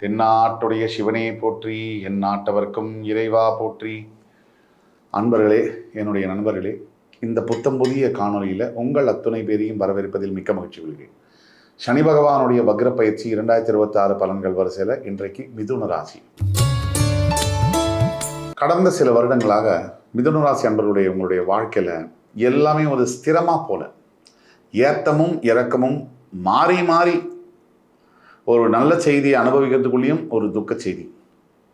தென்னாட்டுடைய சிவனே போற்றி, என் நாட்டவர்க்கும் இறைவா போற்றி. அன்பர்களே, என்னுடைய நண்பர்களே, இந்த புத்தம் புதிய காணொலியில் உங்கள் அத்துணை பேரையும் வரவேற்பதில் மிக்க மகிழ்ச்சி கொள்கிறேன். சனி பகவானுடைய வக்ர பயிற்சி 2026 பலன்கள் வரிசையில் இன்றைக்கு மிதுன ராசி. கடந்த சில வருடங்களாக மிதுன ராசி அன்பர்களுடைய உங்களுடைய வாழ்க்கையில் எல்லாமே ஒரு ஸ்திரமாக போல ஏத்தமும் இறக்கமும் மாறி மாறி ஒரு நல்ல செய்தியை அனுபவிக்கிறதுக்குள்ளேயும் ஒரு துக்க செய்தி,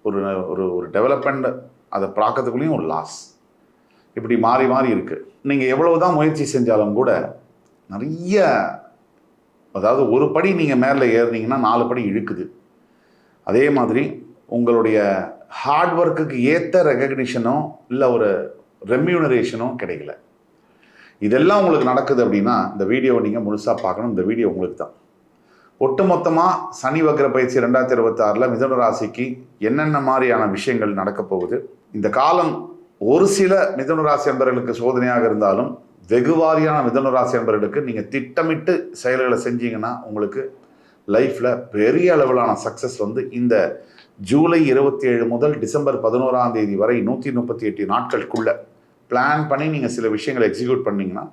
ஒரு ஒரு ஒரு டெவலப்மெண்ட் அதை பார்க்கறதுக்குள்ளேயும் ஒரு லாஸ், இப்படி மாறி மாறி இருக்குது. நீங்கள் எவ்வளவு தான் முயற்சி செஞ்சாலும் கூட நிறைய, அதாவது ஒரு படி நீங்கள் மேலே ஏறினீங்கன்னா 4 படி இழுக்குது. அதே மாதிரி உங்களுடைய ஹார்ட் ஒர்க்குக்கு ஏற்ற ரெகக்னிஷனோ இல்லை ஒரு ரெம்யூனரேஷனோ கிடைக்கல. இதெல்லாம் உங்களுக்கு நடக்குது அப்படின்னா இந்த வீடியோவை நீங்கள் முழுசாக பார்க்கணும். இந்த வீடியோ உங்களுக்கு தான். ஒட்டுமொத்தமாக சனி வக்ர பயிற்சி 2026 மிதுன ராசிக்கு என்னென்ன மாதிரியான விஷயங்கள் நடக்க போகுது, இந்த காலம் ஒரு சில மிதுன ராசி அன்பர்களுக்கு சோதனையாக இருந்தாலும் வெகுவாரியான மிதுன ராசி அன்பர்களுக்கு நீங்கள் திட்டமிட்டு செயல்களை செஞ்சீங்கன்னா உங்களுக்கு லைஃப்பில் பெரிய அளவிலான சக்ஸஸ் இந்த ஜூலை 27 முதல் டிசம்பர் 11 வரை 138 நாட்களுக்குள்ள பிளான் பண்ணி நீங்கள் சில விஷயங்களை எக்ஸிக்யூட் பண்ணிங்கன்னா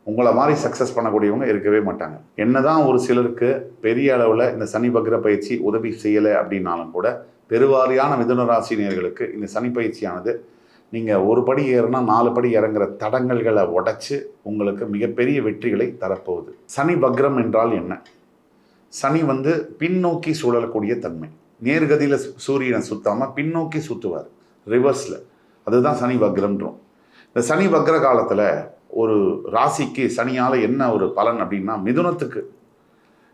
உங்களை மாதிரி சக்ஸஸ் பண்ணக்கூடியவங்க இருக்கவே மாட்டாங்க. என்னதான் ஒரு சிலருக்கு பெரிய அளவில் இந்த சனி வக்ர பயிற்சி உதவி செய்யலை அப்படின்னாலும் கூட பெருவாரியான மிதுன ராசினியர்களுக்கு இந்த சனி பயிற்சியானது நீங்கள் ஒரு படி ஏறினா 4 படி இறங்குற தடங்கல்களை உடைச்சு உங்களுக்கு மிகப்பெரிய வெற்றிகளை தரப்போகுது. சனி வக்ரம் என்றால் என்ன? சனி பின்னோக்கி சுழலக்கூடிய தன்மை. நேர்கதியில் சூரியனை சுத்தாமல் பின்னோக்கி சுற்றுவார், ரிவர்ஸில். அதுதான் சனி வக்ரம்ன்றோம். இந்த சனி வக்ர காலத்தில் ஒரு ராசிக்கு சனியால் என்ன ஒரு பலன் அப்படின்னா, மிதுனத்துக்கு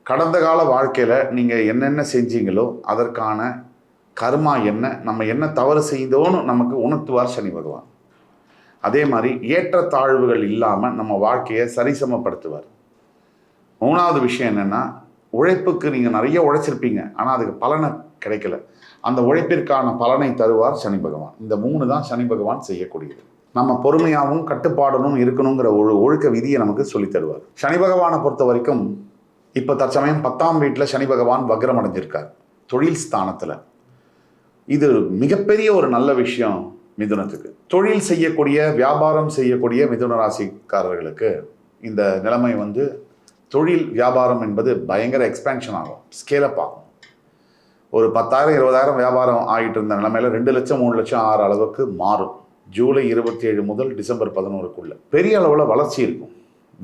கடந்த கால வாழ்க்கையில் நீங்கள் என்னென்ன செஞ்சீங்களோ அதற்கான கர்மா என்ன, நம்ம என்ன தவறு செய்தோன்னு நமக்கு உணர்த்துவார் சனி பகவான். அதே மாதிரி ஏற்றத்தாழ்வுகள் இல்லாமல் நம்ம வாழ்க்கையை சரிசமப்படுத்துவார். 3வது விஷயம் என்னென்னா, உழைப்புக்கு நீங்கள் நிறைய உழைச்சிருப்பீங்க, ஆனால் அதுக்கு பலனை கிடைக்கல. அந்த உழைப்பிற்கான பலனை தருவார் சனி பகவான். இந்த 3 தான் சனி பகவான் செய்யக்கூடியது. நம்ம பொறுமையாகவும் கட்டுப்பாடனும் இருக்கணுங்கிற ஒரு ஒழுக்க விதியை நமக்கு சொல்லி தருவார். சனி பகவானை பொறுத்த வரைக்கும் இப்போ தற்சமயம் 10ஆம் வீட்டில் சனி பகவான் வக்ரம் அடைஞ்சிருக்கார், தொழில் ஸ்தானத்தில். இது மிகப்பெரிய ஒரு நல்ல விஷயம் மிதுனத்துக்கு. தொழில் செய்யக்கூடிய, வியாபாரம் செய்யக்கூடிய மிதுன ராசிக்காரர்களுக்கு இந்த நிலைமை தொழில் வியாபாரம் என்பது பயங்கர எக்ஸ்பேன்ஷன் ஆகும், ஸ்கேலப் ஆகும். ஒரு 10,000 20,000 வியாபாரம் ஆகிட்டு இருந்த நிலைமையில் 2 லட்சம் 3 லட்சம் ஆகிற அளவுக்கு மாறும். ஜூலை 27 முதல் டிசம்பர் 11 பெரிய அளவில் வளர்ச்சி இருக்கும்.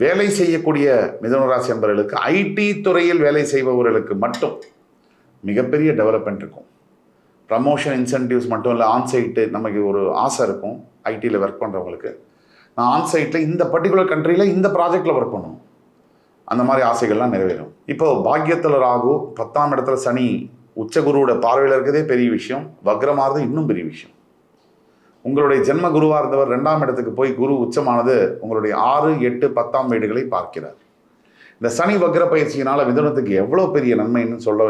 வேலை செய்யக்கூடிய மிதுன ராசி அன்பர்களுக்கு, ஐடி துறையில் வேலை செய்பவர்களுக்கு மட்டும் மிகப்பெரிய டெவலப்மெண்ட் இருக்கும். ப்ரமோஷன் இன்சென்டிவ்ஸ் மட்டும் இல்லை, ஆன்சைட்டு நமக்கு ஒரு ஆசை இருக்கும். ஐடியில் ஒர்க் பண்ணுறவங்களுக்கு, நான் ஆன்சைட்டில் இந்த பர்டிகுலர் கண்ட்ரியில் இந்த ப்ராஜெக்டில் ஒர்க் பண்ணணும், அந்த மாதிரி ஆசைகள்லாம் நிறைவேறும். இப்போ பாக்கியத்தில் ராகு, 10ஆம் இடத்துல சனி உச்சகுருவோட பார்வையில் இருக்கிறதே பெரிய விஷயம். வக்ரமானது இன்னும் பெரிய விஷயம். உங்களுடைய ஜென்ம குருவாக இருந்தவர் 2ஆம் இடத்துக்கு போய் குரு உச்சமானது உங்களுடைய 6, 8, 10ஆம் வீடுகளை பார்க்கிறார். இந்த சனி வக்ர பயிற்சியினால் மிதுனத்துக்கு எவ்வளோ பெரிய நன்மைன்னு சொல்ல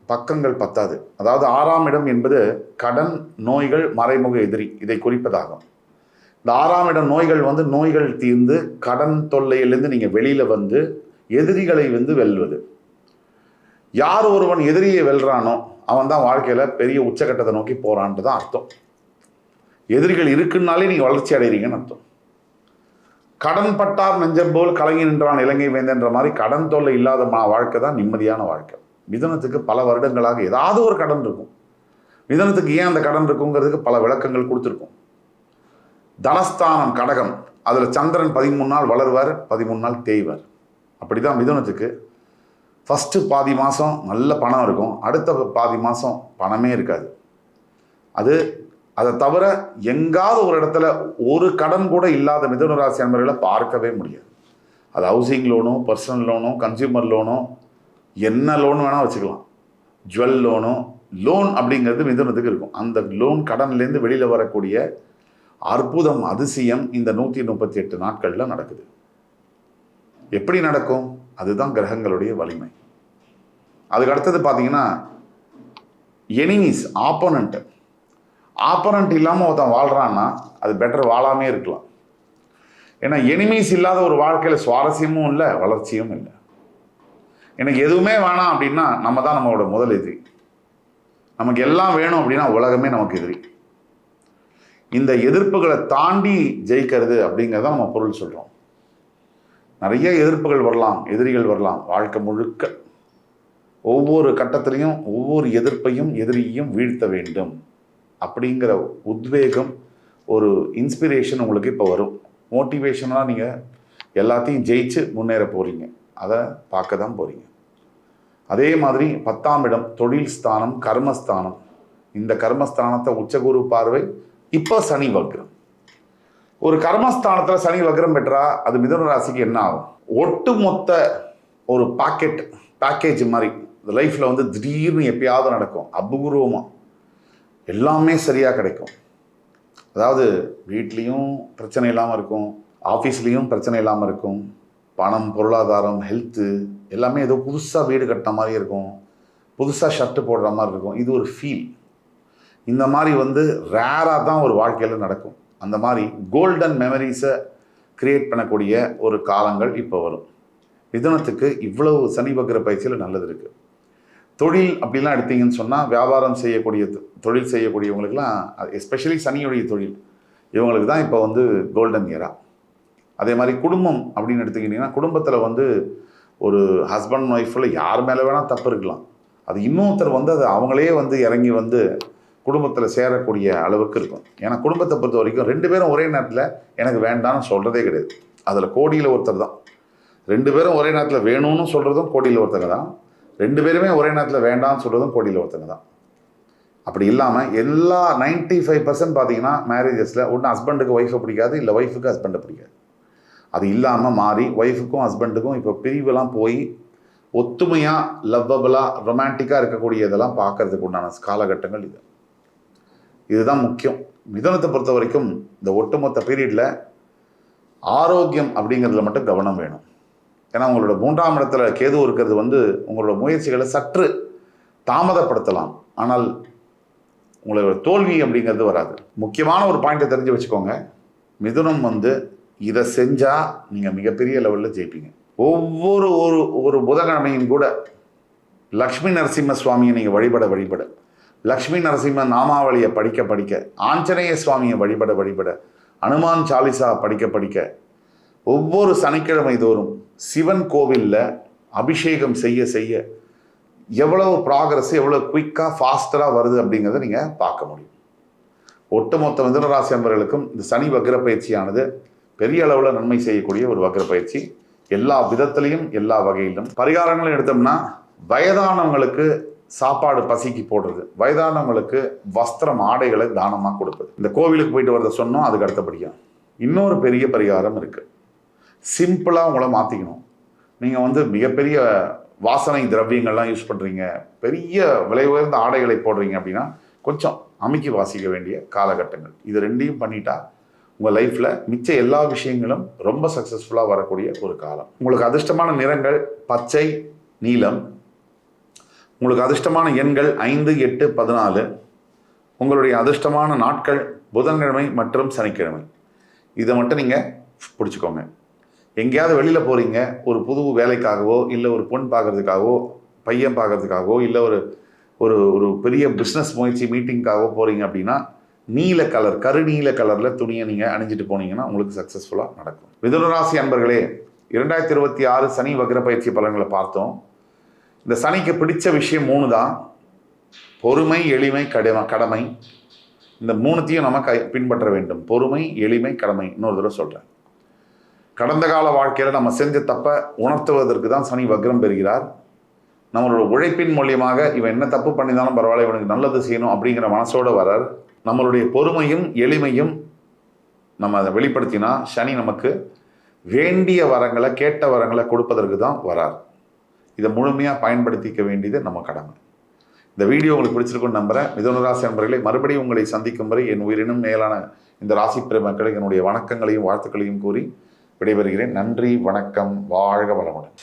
பக்கங்கள் பத்தாது. அதாவது 6ஆம் இடம் என்பது கடன், நோய்கள், மறைமுக எதிரி, இதை குறிப்பதாகும். இந்த 6ஆம் இடம் நோய்கள் நோய்கள் தீர்ந்து கடன் தொல்லையிலிருந்து நீங்கள் வெளியில் எதிரிகளை வெல்வது. யார் ஒருவன் எதிரியை வெல்றானோ அவன் தான் வாழ்க்கையில் பெரிய உச்சகட்டத்தை நோக்கி போகிறான்ட்டு தான் அர்த்தம். எதிரிகள் இருக்குன்னாலே நீங்கள் வளர்ச்சி அடைகிறீங்கன்னு அர்த்தம். கடன் பட்டார் நெஞ்சம் போல் கலங்கி நின்றான் இலங்கை வேந்தன்ற மாதிரி கடன் தொல்லை இல்லாத வாழ்க்கை தான் நிம்மதியான வாழ்க்கை. மிதுனத்துக்கு பல வருடங்களாக ஏதாவது ஒரு கடன் இருக்கும். மிதுனத்துக்கு ஏன் அந்த கடன் இருக்குங்கிறதுக்கு பல விளக்கங்கள் கொடுத்துருக்கும். தனஸ்தானம் கடகம், அதில் சந்திரன் 13 நாள் வளருவார், 13 நாள் தேய்வார். அப்படி தான் மிதுனத்துக்கு ஃபஸ்ட்டு பாதி மாதம் நல்ல பணம் இருக்கும், அடுத்த பாதி மாதம் பணமே இருக்காது. அதை தவிர எங்காவது ஒரு இடத்துல ஒரு கடன் கூட இல்லாத மிதுன ராசி அன்பர்களை பார்க்கவே முடியாது. அது ஹவுசிங் லோனோ, பர்சனல் லோனோ, கன்சியூமர் லோனோ, என்ன லோன் வேணால் வச்சுக்கலாம். ஜுவல் லோனோ, லோன் அப்படிங்கிறது மிதுனத்துக்கு இருக்கும். அந்த லோன் கடன்லேருந்து வெளியில் வரக்கூடிய அற்புதம், அதிசயம் இந்த 138 நாட்களில் நடக்குது. எப்படி நடக்கும்? அதுதான் கிரகங்களுடைய வலிமை. அதுக்கு அடுத்தது பார்த்தீங்கன்னா எனிமீஸ், ஆப்போனண்ட் இல்லாமல் ஒருத்தன் வாழ்கிறான்னா அது பெட்டர் வாழாமே இருக்கலாம். ஏன்னா எனிமீஸ் இல்லாத ஒரு வாழ்க்கையில் சுவாரஸ்யமும் இல்லை, வளர்ச்சியும் இல்லை. எனக்கு எதுவுமே வேணாம் அப்படின்னா நம்ம தான் நம்மளோட முதல் எதிரி. நமக்கு எல்லாம் வேணும் அப்படின்னா உலகமே நமக்கு எதிரி. இந்த எதிர்ப்புகளை தாண்டி ஜெயிக்கிறது அப்படிங்கிறத நம்ம பொருள் சொல்கிறோம். நிறைய எதிர்ப்புகள் வரலாம், எதிரிகள் வரலாம். வாழ்க்கை முழுக்க ஒவ்வொரு கட்டத்திலையும் ஒவ்வொரு எதிர்ப்பையும் எதிரியையும் வீழ்த்த வேண்டும் அப்படிங்கிற உத்வேகம், ஒரு இன்ஸ்பிரேஷன் உங்களுக்கு இப்போ வரும். மோட்டிவேஷனாக நீங்கள் எல்லாத்தையும் ஜெயிச்சு முன்னேற போகிறீங்க. அதை பார்க்க தான் போகிறீங்க. அதே மாதிரி 10ஆம் இடம் தொழில் ஸ்தானம், கர்மஸ்தானம். இந்த கர்மஸ்தானத்தை உச்சகுரு பார்வை. இப்போ சனி வக்ரம். ஒரு கர்மஸ்தானத்தில் சனி வக்ரம் பெற்றா அது மிதுன ராசிக்கு என்ன ஆகும்? ஒட்டுமொத்த ஒரு பேக்கேஜ் மாதிரி லைஃப்பில் வந்து திடீர்னு எப்பயாவது நடக்கும். அபூர்வமாக எல்லாமே சரியாக கிடைக்கும். அதாவது வீட்லேயும் பிரச்சனை இல்லாமல் இருக்கும், ஆஃபீஸ்லேயும் பிரச்சனை இல்லாமல் இருக்கும். பணம், பொருளாதாரம், ஹெல்த்து எல்லாமே ஏதோ புதுசாக வீடு கட்டின மாதிரி இருக்கும், புதுசாக ஷர்ட்டு போடுற மாதிரி இருக்கும். இது ஒரு ஃபீல். இந்த மாதிரி வந்து ரேராக தான் ஒரு வாழ்க்கையில் நடக்கும். அந்த மாதிரி கோல்டன் மெமரிஸை கிரியேட் பண்ணக்கூடிய ஒரு காலங்கள் இப்போ வரும். மிதுனத்துக்கு இவ்வளவு சனி வக்ர பயிற்சியில் நல்லது இருக்குது. தொழில் அப்படிலாம் எடுத்தீங்கன்னு சொன்னால், வியாபாரம் செய்யக்கூடிய தொழில் செய்யக்கூடியவங்களுக்குலாம், எஸ்பெஷலி சனியுடைய தொழில், இவங்களுக்கு தான் இப்போ வந்து கோல்டன் இயரா. அதே மாதிரி குடும்பம் அப்படின்னு எடுத்துக்கிட்டிங்கன்னா, குடும்பத்தில் வந்து ஒரு ஹஸ்பண்ட் ஒய்ஃபில் யார் மேலே வேணால் தப்பு இருக்கலாம். அது இன்னொருத்தர் வந்து அது அவங்களே வந்து இறங்கி வந்து குடும்பத்தில் சேரக்கூடிய அளவுக்கு இருக்கும். ஏன்னா குடும்பத்தை பொறுத்த வரைக்கும் 2 பேரும் ஒரே நேரத்தில் எனக்கு வேண்டாம்னு சொல்கிறதே கிடையாது. அதில் கோடியில் ஒருத்தர் தான். 2 பேரும் ஒரே நேரத்தில் வேணும்னு சொல்கிறதும் கோடியில் ஒருத்தங்க தான். 2 பேருமே ஒரே நேரத்தில் வேண்டாம்னு சொல்கிறதும் கோடியில் ஒருத்தங்க தான். அப்படி இல்லாமல் எல்லா 95% பார்த்தீங்கன்னா மேரேஜஸில் ஒன்று ஹஸ்பண்டுக்கு ஒய்ஃபை பிடிக்காது, இல்லை ஒய்ஃபுக்கு ஹஸ்பண்டை பிடிக்காது. அது இல்லாமல் மாறி ஒய்ஃபுக்கும் ஹஸ்பண்டுக்கும் இப்போ பிரிவெல்லாம் போய் ஒத்துமையாக, லவ்வபுளாக, ரொமான்டிக்காக இருக்கக்கூடிய இதெல்லாம் பார்க்கறதுக்கு உண்டான காலகட்டங்கள் இது. இதுதான் முக்கியம். மிதுனத்தை பொறுத்த வரைக்கும் இந்த ஒட்டுமொத்த பீரியடில் ஆரோக்கியம் அப்படிங்கிறதுல மட்டும் கவனம் வேணும். ஏன்னா உங்களோட 3ஆம் இடத்துல கேது இருக்கிறது வந்து உங்களோட முயற்சிகளை சற்று தாமதப்படுத்தலாம். ஆனால் உங்களோட தோல்வி அப்படிங்கிறது வராது. முக்கியமான ஒரு பாயிண்ட்டை தெரிஞ்சு வச்சுக்கோங்க. மிதுனம் வந்து இதை செஞ்சால் நீங்கள் மிகப்பெரிய லெவலில் ஜெயிப்பீங்க. ஒவ்வொரு ஒரு புதன்கிழமையும் கூட லக்ஷ்மி நரசிம்ம சுவாமியை நீங்கள் வழிபட லக்ஷ்மி நரசிம்ம நாமாவளியை படிக்க ஆஞ்சநேய சுவாமியை வழிபட அனுமான் சாலிசா படிக்க ஒவ்வொரு சனிக்கிழமை தோறும் சிவன் கோவிலில் அபிஷேகம் செய்ய எவ்வளவு ப்ராக்ரஸ், எவ்வளோ குயிக்காக ஃபாஸ்டராக வருது அப்படிங்கிறத நீங்கள் பார்க்க முடியும். ஒட்டுமொத்த மிதுன ராசி அன்பர்களுக்கும் இந்த சனி வக்ர பயிற்சியானது பெரிய அளவில் நன்மை செய்யக்கூடிய ஒரு வக்ர பயிற்சி. எல்லா விதத்திலையும் எல்லா வகையிலும் பரிகாரங்களும் எடுத்தோம்னா, வயதானவங்களுக்கு சாப்பாடு பசிக்கு போடுறது, வயதானவங்களுக்கு வஸ்திரம், ஆடைகளை தானமாக கொடுப்பது, இந்த கோவிலுக்கு போயிட்டு வரத சொன்னோம். அதுக்கு அடுத்தபடியாக இன்னொரு பெரிய பரிகாரம் இருக்குது. சிம்பிளாக உங்களை மாற்றிக்கணும். நீங்கள் வந்து மிகப்பெரிய வாசனை திரவியங்கள்லாம் யூஸ் பண்ணுறீங்க, பெரிய விலை உயர்ந்த ஆடைகளை போடுறீங்க அப்படின்னா கொஞ்சம் அமுக்கி வாசிக்க வேண்டிய காலகட்டங்கள். இது 2ஐயும் பண்ணிட்டா உங்கள் லைஃப்பில் மிச்ச எல்லா விஷயங்களும் ரொம்ப சக்ஸஸ்ஃபுல்லாக வரக்கூடிய ஒரு காலம். உங்களுக்கு அதிர்ஷ்டமான நிறங்கள் பச்சை, நீலம். உங்களுக்கு அதிர்ஷ்டமான எண்கள் 5, 8, 14. உங்களுடைய அதிர்ஷ்டமான நாட்கள் புதன்கிழமை மற்றும் சனிக்கிழமை. இதை மட்டும் நீங்கள் பிடிச்சிக்கோங்க. எங்கேயாவது வெளியில் போகிறீங்க, ஒரு புது வேலைக்காகவோ, இல்லை ஒரு பொண்ணு பார்க்குறதுக்காகவோ, பையன் பார்க்குறதுக்காகவோ, இல்லை ஒரு பெரிய பிஸ்னஸ் முயற்சி மீட்டிங்காகவோ போகிறீங்க அப்படின்னா, நீல கலர், கருநீல கலரில் துணியை நீங்கள் அணிஞ்சிட்டு போனீங்கன்னா உங்களுக்கு சக்ஸஸ்ஃபுல்லாக நடக்கும். மிதுன ராசி அன்பர்களே, 2026 சனி வக்ர பயிற்சி பலன்களை பார்த்தோம். இந்த சனிக்கு பிடிச்ச விஷயம் 3 தான். பொறுமை, எளிமை, கடமை. இந்த 3த்தையும் நம்ம பின்பற்ற வேண்டும். பொறுமை, எளிமை, கடமை. இன்னொரு தடவை சொல்கிறேன். கடந்த கால வாழ்க்கையில் நம்ம செஞ்ச தப்பை உணர்த்துவதற்கு தான் சனி வக்ரம் பெறுகிறார். நம்மளோட உழைப்பின் மூலியமாக இவன் என்ன தப்பு பண்ணினாலும் பரவாயில்ல, இவனுக்கு நல்லது செய்யணும் அப்படிங்கிற மனசோடு வரார். நம்மளுடைய பொறுமையும் எளிமையும் நம்ம அதை வெளிப்படுத்தினா சனி நமக்கு வேண்டிய வரங்களை, கேட்ட வரங்களை கொடுப்பதற்கு தான் வரார். இதை முழுமையாக பயன்படுத்திக்க வேண்டியது நம்ம கடமை. இந்த வீடியோ உங்களுக்கு பிடிச்சிருக்குன்னு நம்புகிறேன். மிதுன ராசி நண்பர்களை மறுபடியும் உங்களை சந்திக்கும் வரை என் உயிரினும் மேலான இந்த ராசி பிரேமக்களுக்கு என்னுடைய வணக்கங்களையும் வாழ்த்துக்களையும் கூறி விடைபெறுகிறேன். நன்றி, வணக்கம், வாழ்க வளமுடன்.